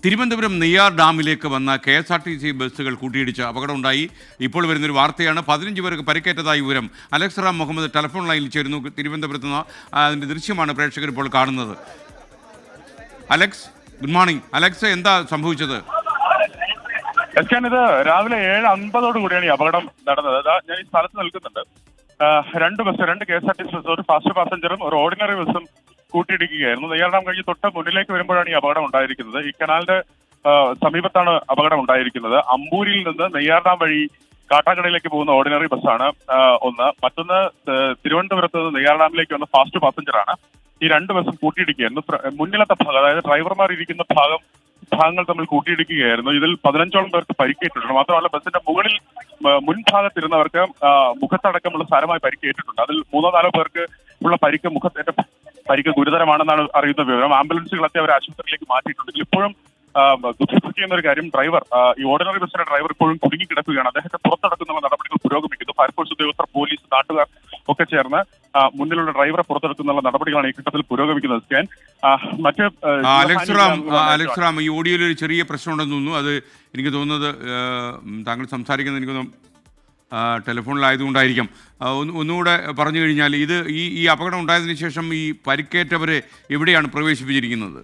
തിരുവനന്തപുരം നെയ്യാർ ഡാമിലേക്ക് വന്ന കെ.എസ്.ആർ.ടി.സി ബസ്സുകൾ കൂട്ടിയിടിച്ച് അപകടമുണ്ടായി. ഇപ്പോൾ വരുന്നൊരു വാർത്തയാണ്. 15 പേർക്ക് പരിക്കേറ്റതായി വിവരം. അലക്സ് റാം മുഹമ്മദ് ടെലിഫോൺ ലൈനിൽ ചേരുന്നു. തിരുവനന്തപുരത്ത് നിന്ന് അതിൻ്റെ ദൃശ്യമാണ് പ്രേക്ഷകർ ഇപ്പോൾ കാണുന്നത്. Alex, good morning. അലക്സ്, എന്താ സംഭവിച്ചത്? ഇത് രാവിലെ 7:50 കൂടിയാണ് ഈ അപകടം നടന്നത്. ഞാൻ ഈ സ്ഥലത്ത് നിൽക്കുന്നുണ്ട്. രണ്ട് കെ.എസ്.ആർ.ടി.സി ബസ്, ഒരു ഫാസ്റ്റ് പാസഞ്ചറും ഒരു ഓർഡിനറി ബസ്സും കൂട്ടിയിടിക്കുകയായിരുന്നു. നെയ്യാർ ഡാം കഴിഞ്ഞ് തൊട്ട് മുന്നിലേക്ക് വരുമ്പോഴാണ് ഈ അപകടം ഉണ്ടായിരിക്കുന്നത്. ഈ കനാലിന്റെ സമീപത്താണ് അപകടം ഉണ്ടായിരിക്കുന്നത്. അമ്പൂരിൽ നിന്ന് നെയ്യാർ ഡാം വഴി കാട്ടാക്കടയിലേക്ക് പോകുന്ന ഓർഡിനറി ബസ്സാണ് ഒന്ന്. മറ്റൊന്ന് തിരുവനന്തപുരത്ത് നിന്ന് നെയ്യാർ ഡാമിലേക്ക് വന്ന ഫാസ്റ്റ് പാസഞ്ചറാണ്. ഈ രണ്ട് ബസ്സും കൂട്ടിയിടിക്കുകയായിരുന്നു. മുന്നിലത്തെ ഭാഗം, അതായത് ഡ്രൈവർമാർ ഇരിക്കുന്ന ഭാഗങ്ങൾ തമ്മിൽ കൂട്ടിയിടിക്കുകയായിരുന്നു. ഇതിൽ 15ഓളം പേർക്ക് പരിക്കേറ്റിട്ടുണ്ട്. മാത്രമല്ല ബസ്സിന്റെ മുൻഭാഗത്തിരുന്നവർക്ക് മുഖത്തടക്കമുള്ള സാരമായി പരിക്കേറ്റിട്ടുണ്ട്. അതിൽ 3-4 പേർക്ക് ഉള്ള പരിക്ക് ഗുരുതരമാണെന്നാണ് അറിയുന്ന വിവരം. ആംബുലൻസുകളൊക്കെ അവർ ആശുപത്രിയിലേക്ക് മാറ്റിയിട്ടുണ്ട്. ഇതിൽ ഇപ്പോഴും ദുഃഖിപ്പിക്കുന്ന ഒരു കാര്യം, ഈ ഓർഡിനറി ബസ്സിന്റെ ഡ്രൈവർ ഇപ്പോഴും കുടുങ്ങിക്കിടക്കുകയാണ്. അദ്ദേഹത്തെ പുറത്തെടുക്കുന്ന നടപടികൾ പുരോഗമിക്കുന്നു. ഫയർഫോഴ്സ് ഉദ്യോഗസ്ഥർ, പോലീസ്, നാട്ടുകാർ ഒക്കെ ചേർന്ന് മുന്നിലുള്ള ഡ്രൈവറെ പുറത്തെടുക്കുന്ന നടപടികളാണ് ഈ ഘട്ടത്തിൽ പുരോഗമിക്കുന്നത്. അലക്സ് റാം, ഈ ഓഡിയോയിൽ ഒരു ചെറിയ പ്രശ്നമുണ്ടെന്ന് തോന്നുന്നു. അത് എനിക്ക് തോന്നുന്നത് താങ്കൾ സംസാരിക്കുന്നത് എനിക്ക് തോന്നുന്നു ടെലിഫോണിലായതുകൊണ്ടായിരിക്കാം. ഒന്നുകൂടെ പറഞ്ഞു കഴിഞ്ഞാൽ, ഈ അപകടം ഉണ്ടായതിനു ശേഷം ഈ പരിക്കേറ്റവരെ എവിടെയാണ് പ്രവേശിപ്പിച്ചിരിക്കുന്നത്?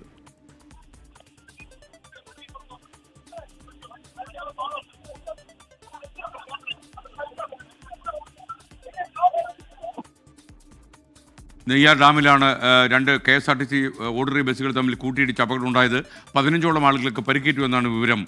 നെയ്യാർ ഡാമിലാണ് രണ്ട് കെ.എസ്.ആർ.ടി.സി ഓർഡിനറി ബസ്സുകൾ തമ്മിൽ കൂട്ടിയിടിച്ച് അപകടം ഉണ്ടായത്. 15ഓളം ആളുകൾക്ക് പരിക്കേറ്റു എന്നാണ് വിവരം.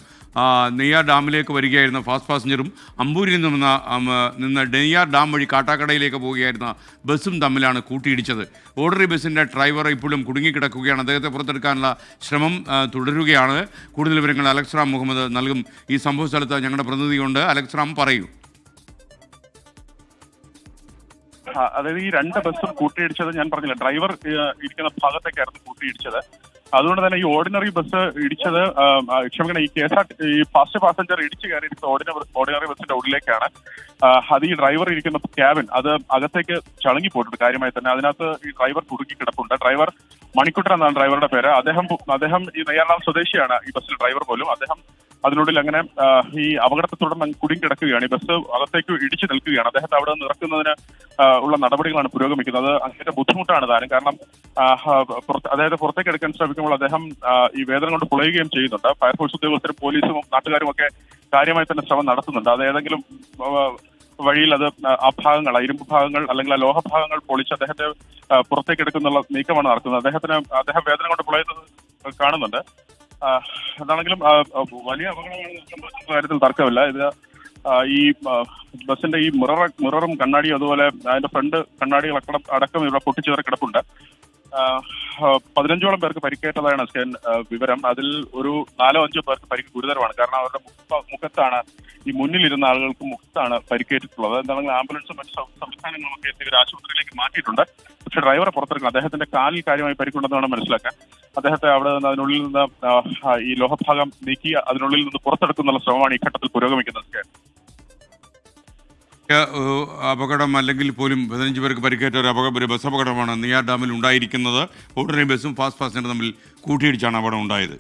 നെയ്യാർ ഡാമിലേക്ക് വരികയായിരുന്ന ഫാസ്റ്റ് പാസഞ്ചറും അമ്പൂരിൽ നിന്ന് നെയ്യാർ ഡാം വഴി കാട്ടാക്കടയിലേക്ക് പോവുകയായിരുന്ന ബസ്സും തമ്മിലാണ് കൂട്ടിയിടിച്ചത്. ഓർഡിനറി ബസ്സിൻ്റെ ഡ്രൈവർ ഇപ്പോഴും കുടുങ്ങിക്കിടക്കുകയാണ്. അദ്ദേഹത്തെ പുറത്തെടുക്കാനുള്ള ശ്രമം തുടരുകയാണ്. കൂടുതൽ വിവരങ്ങൾ അലക്സ് റാം മുഹമ്മദ് നൽകും. ഈ സംഭവ സ്ഥലത്ത് ഞങ്ങളുടെ പ്രതിനിധിയുണ്ട്. അലക്സ് റാം, പറയൂ. അതായത് ഈ രണ്ട് ബസ്സും കൂട്ടിയിടിച്ചത്, ഞാൻ പറഞ്ഞില്ല, ഡ്രൈവർ ഇരിക്കുന്ന ഭാഗത്തേക്കായിരുന്നു കൂട്ടിയിടിച്ചത്. അതുകൊണ്ട് തന്നെ ഈ ഓർഡിനറി ബസ് ഇടിച്ചത്, ഈ ഫാസ്റ്റ് പാസഞ്ചർ ഇടിച്ചു കയറിയിരിക്കുന്ന ഓർഡിനറി ബസ്സിന്റെ ഉള്ളിലേക്കാണ്. അത് ഈ ഡ്രൈവർ ഇരിക്കുന്ന ക്യാബിൻ, അത് അകത്തേക്ക് ചളുങ്ങി പോയിട്ടുണ്ട് കാര്യമായി തന്നെ. അതിനകത്ത് ഈ ഡ്രൈവർ കുടുക്കി കിടപ്പുണ്ട്. ഡ്രൈവർ മണിക്കുട്ടൻ എന്നാണ് ഡ്രൈവറുടെ പേര്. അദ്ദേഹം ഈ നെയ്യാർ ഡാം സ്വദേശിയാണ്. ഈ ബസ്സിലെ ഡ്രൈവർ പോലും. അദ്ദേഹം അതിനുള്ളിൽ അങ്ങനെ ഈ അപകടത്തെ തുടർന്ന് കുടുങ്ങി കിടക്കുകയാണ്. ഈ ബസ് അകത്തേക്ക് ഇടിച്ചു നിൽക്കുകയാണ്. അദ്ദേഹത്തെ അവിടെ നിന്ന് ഇറക്കുന്നതിന് ഉള്ള നടപടികളാണ് പുരോഗമിക്കുന്നത്. അങ്ങനെ ബുദ്ധിമുട്ടാണ് താനും. കാരണം അതായത് പുറത്തേക്ക് എടുക്കാൻ ശ്രമിക്കുമ്പോൾ അദ്ദേഹം ഈ വേദന കൊണ്ട് പുളയുകയും ചെയ്യുന്നുണ്ട്. ഫയർഫോഴ്സ് ഉദ്യോഗസ്ഥരും പോലീസും നാട്ടുകാരും ഒക്കെ കാര്യമായി തന്നെ ശ്രമം നടത്തുന്നുണ്ട്. അത് ഏതെങ്കിലും വഴിയിൽ ആ ഭാഗങ്ങൾ, ഇരുമ്പ് ഭാഗങ്ങൾ അല്ലെങ്കിൽ ആ ലോഹഭാഗങ്ങൾ പൊളിച്ച് അദ്ദേഹത്തെ പുറത്തേക്ക് എടുക്കുന്നുള്ള നീക്കമാണ് നടക്കുന്നത്. അദ്ദേഹം വേദന കൊണ്ട് പുളയുന്നത് കാണുന്നുണ്ട്. എന്താണെങ്കിലും വലിയ അപകടമാണ് സംഭവിച്ച കാര്യത്തിൽ തർക്കമില്ല. ഇത് ഈ ബസിന്റെ ഈ മിററും കണ്ണാടിയും അതുപോലെ അതിന്റെ ഫ്രണ്ട് കണ്ണാടികൾ അടക്കം ഇവിടെ പൊട്ടിച്ചേറി കിടപ്പുണ്ട്. 15ഓളം പേർക്ക് പരിക്കേറ്റതാണ് വിവരം. അതിൽ ഒരു 4-5 പേർക്ക് പരിക്ക് ഗുരുതരമാണ്. കാരണം അവരുടെ മുഖത്താണ്, ഈ മുന്നിലിരുന്ന ആളുകൾക്ക് മുഖത്താണ് പരിക്കേറ്റിട്ടുള്ളത്. എന്താണെങ്കിലും ആംബുലൻസും മറ്റു സംസ്ഥാനങ്ങളുമൊക്കെ എത്തി ആശുപത്രിയിലേക്ക് മാറ്റിയിട്ടുണ്ട്. പക്ഷേ ഡ്രൈവറെ പുറത്തിറക്കണം. അദ്ദേഹത്തിന്റെ കാലിൽ കാര്യമായി പരിക്കുണ്ടെന്ന് വേണം മനസ്സിലാക്കാൻ. അദ്ദേഹത്തെ അവിടെ നിന്ന് അതിനുള്ളിൽ നിന്ന് ഈ ലോഹഭാഗം നീക്കി അതിനുള്ളിൽ നിന്ന് പുറത്തെടുക്കുന്നുള്ള ശ്രമമാണ് ഈ ഘട്ടത്തിൽ പുരോഗമിക്കുന്നത്. അപകടം അല്ലെങ്കിൽ പോലും 15 പേർക്ക് പരിക്കേറ്റ ഒരു ബസ് അപകടമാണ് നെയ്യാർ ഡാമിൽ ഉണ്ടായിരിക്കുന്നത്. ഓർഡിനറി ബസ്സും ഫാസ്റ്റ് പാസഞ്ചറും തമ്മിൽ കൂട്ടിയിടിച്ചാണ് അപകടം ഉണ്ടായത്.